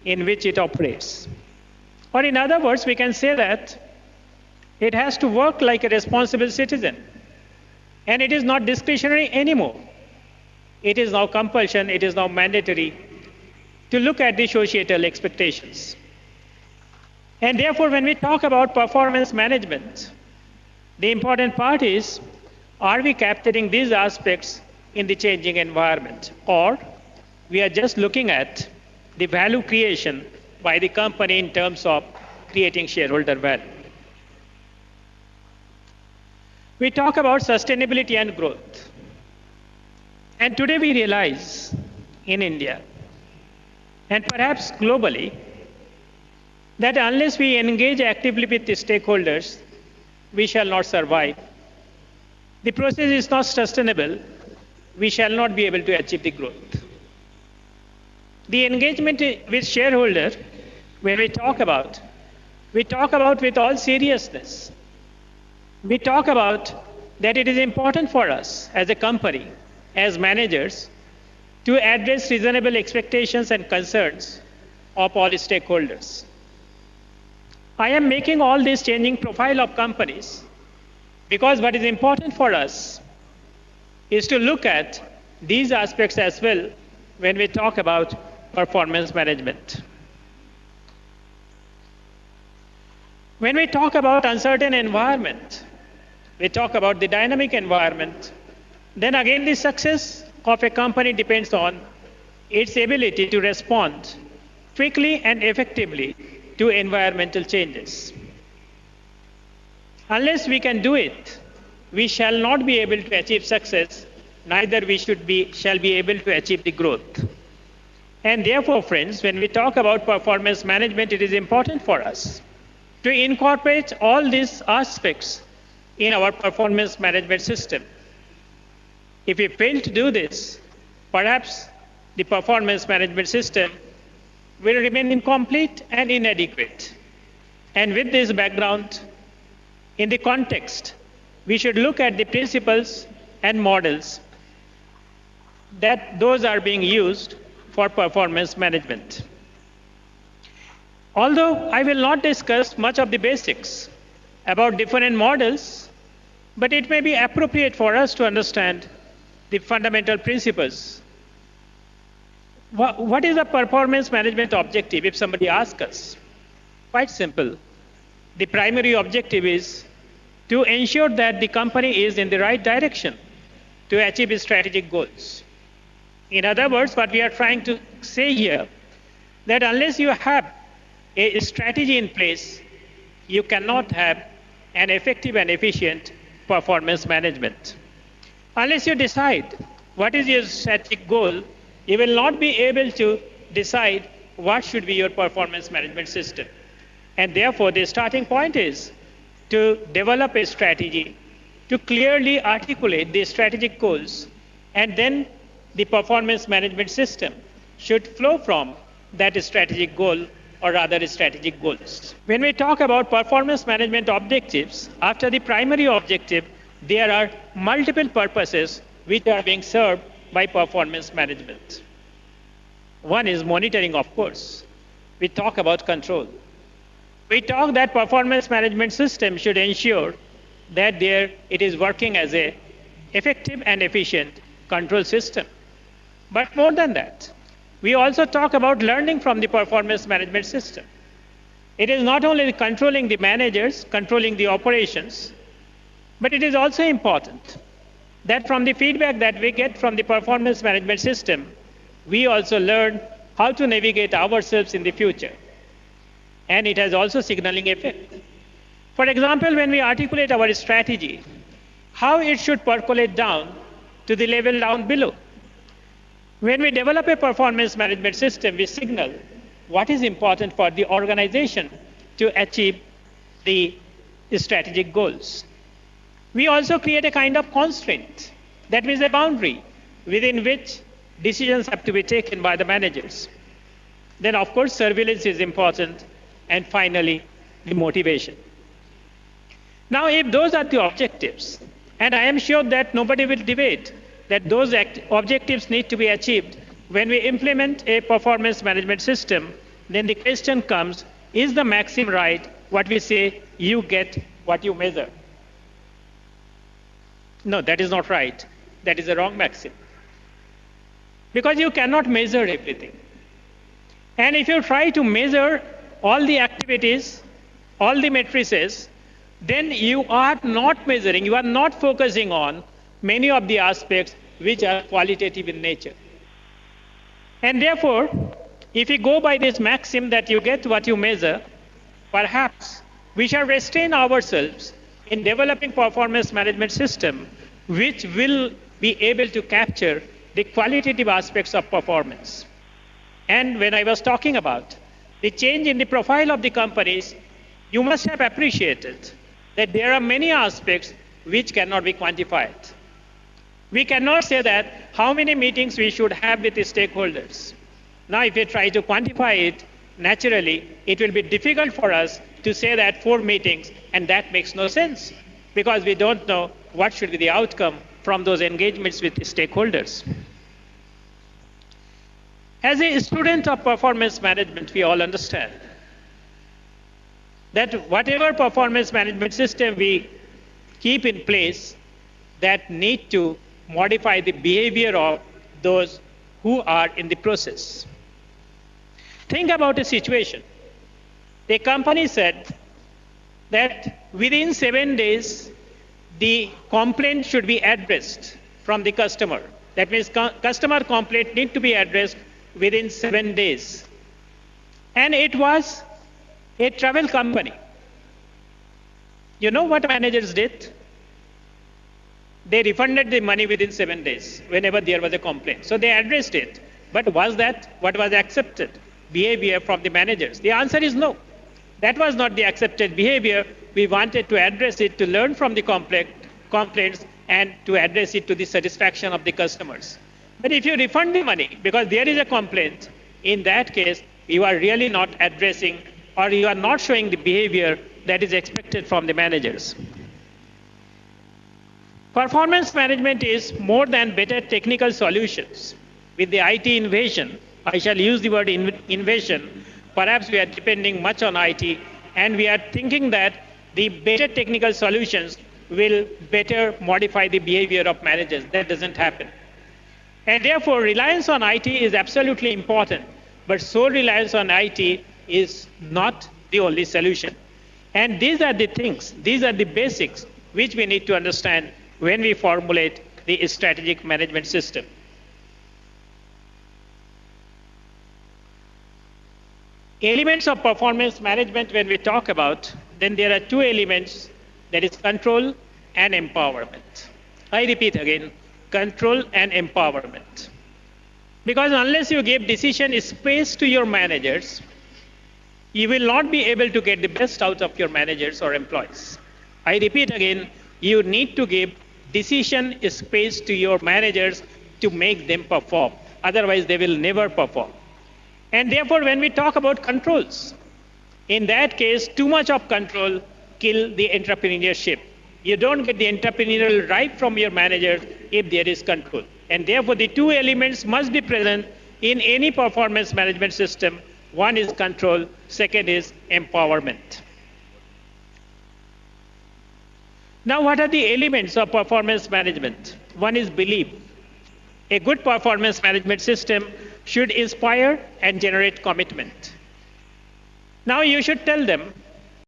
in which it operates. Or in other words, we can say that it has to work like a responsible citizen. And it is not discretionary anymore. It is now compulsion, it is now mandatory to look at the societal expectations. And therefore, when we talk about performance management, the important part is, are we capturing these aspects in the changing environment? Or we are just looking at the value creation by the company in terms of creating shareholder value. We talk about sustainability and growth. And today we realize in India, and perhaps globally, that unless we engage actively with the stakeholders, we shall not survive. The process is not sustainable. We shall not be able to achieve the growth. The engagement with shareholders, when we talk about with all seriousness. We talk about that it is important for us as a company, as managers, to address reasonable expectations and concerns of all stakeholders. I am making all this changing profile of companies because what is important for us is to look at these aspects as well when we talk about performance management. When we talk about uncertain environment, we talk about the dynamic environment, then again the success of a company depends on its ability to respond quickly and effectively to environmental changes. Unless we can do it, we shall not be able to achieve success, neither we shall be able to achieve the growth. And therefore, friends, when we talk about performance management, it is important for us to incorporate all these aspects in our performance management system. If we fail to do this, perhaps the performance management system will remain incomplete and inadequate. And with this background, in the context, we should look at the principles and models that those are being used for performance management. Although I will not discuss much of the basics about different models, but it may be appropriate for us to understand the fundamental principles. What is the performance management objective if somebody asks us? Quite simple. The primary objective is to ensure that the company is in the right direction to achieve its strategic goals. In other words, what we are trying to say here, that unless you have a strategy in place, you cannot have an effective and efficient performance management. Unless you decide what is your strategic goal, you will not be able to decide what should be your performance management system. And therefore, the starting point is to develop a strategy, to clearly articulate the strategic goals, and then the performance management system should flow from that strategic goal, or rather strategic goals. When we talk about performance management objectives, after the primary objective, there are multiple purposes which are being served by performance management. One is monitoring, of course. We talk about control. We talk that performance management system should ensure that it is working as an effective and efficient control system. But more than that, we also talk about learning from the performance management system. It is not only controlling the managers, controlling the operations, but it is also important that from the feedback that we get from the performance management system, we also learn how to navigate ourselves in the future. And it has also signaling effect. For example, when we articulate our strategy, how it should percolate down to the level down below. When we develop a performance management system, we signal what is important for the organization to achieve the strategic goals. We also create a kind of constraint, that means a boundary within which decisions have to be taken by the managers. Then, of course, surveillance is important, and finally, the motivation. Now, if those are the objectives, and I am sure that nobody will debate that those objectives need to be achieved when we implement a performance management system, then the question comes, is the maxim right? What we say, you get what you measure. No, that is not right. That is a wrong maxim. Because you cannot measure everything. And if you try to measure all the activities, all the matrices, then you are not measuring, you are not focusing on many of the aspects which are qualitative in nature. And therefore, if you go by this maxim that you get what you measure, perhaps we shall restrain ourselves in developing performance management system which will be able to capture the qualitative aspects of performance. And when I was talking about the change in the profile of the companies, you must have appreciated that there are many aspects which cannot be quantified. We cannot say that how many meetings we should have with the stakeholders. Now, if we try to quantify it, naturally, it will be difficult for us to say that 4 meetings, and that makes no sense because we don't know what should be the outcome from those engagements with the stakeholders. As a student of performance management, we all understand that whatever performance management system we keep in place that need to modify the behavior of those who are in the process. Think about a situation. The company said that within 7 days, the complaint should be addressed from the customer. That means customer complaint need to be addressed within 7 days. And it was a travel company. You know what managers did? They refunded the money within 7 days whenever there was a complaint. So they addressed it. But was that what was accepted behavior from the managers? The answer is no. That was not the accepted behavior. We wanted to address it to learn from the complaints and to address it to the satisfaction of the customers. But if you refund the money because there is a complaint, in that case, you are really not addressing or you are not showing the behavior that is expected from the managers. Performance management is more than better technical solutions. With the IT invasion, I shall use the word invasion, perhaps we are depending much on IT and we are thinking that the better technical solutions will better modify the behavior of managers. That doesn't happen. And therefore, reliance on IT is absolutely important, but sole reliance on IT is not the only solution. And these are the things, these are the basics which we need to understand when we formulate the strategic management system. Elements of performance management when we talk about, then there are 2 elements, that is control and empowerment. I repeat again, control and empowerment. Because unless you give decision space to your managers, you will not be able to get the best out of your managers or employees. I repeat again, you need to give decision space to your managers to make them perform. Otherwise, they will never perform. And therefore, when we talk about controls, in that case, too much of control kills the entrepreneurship. You don't get the entrepreneurial drive from your manager if there is control. And therefore, the 2 elements must be present in any performance management system. One is control, second is empowerment. Now, what are the elements of performance management? One is belief. A good performance management system should inspire and generate commitment. Now, you should tell them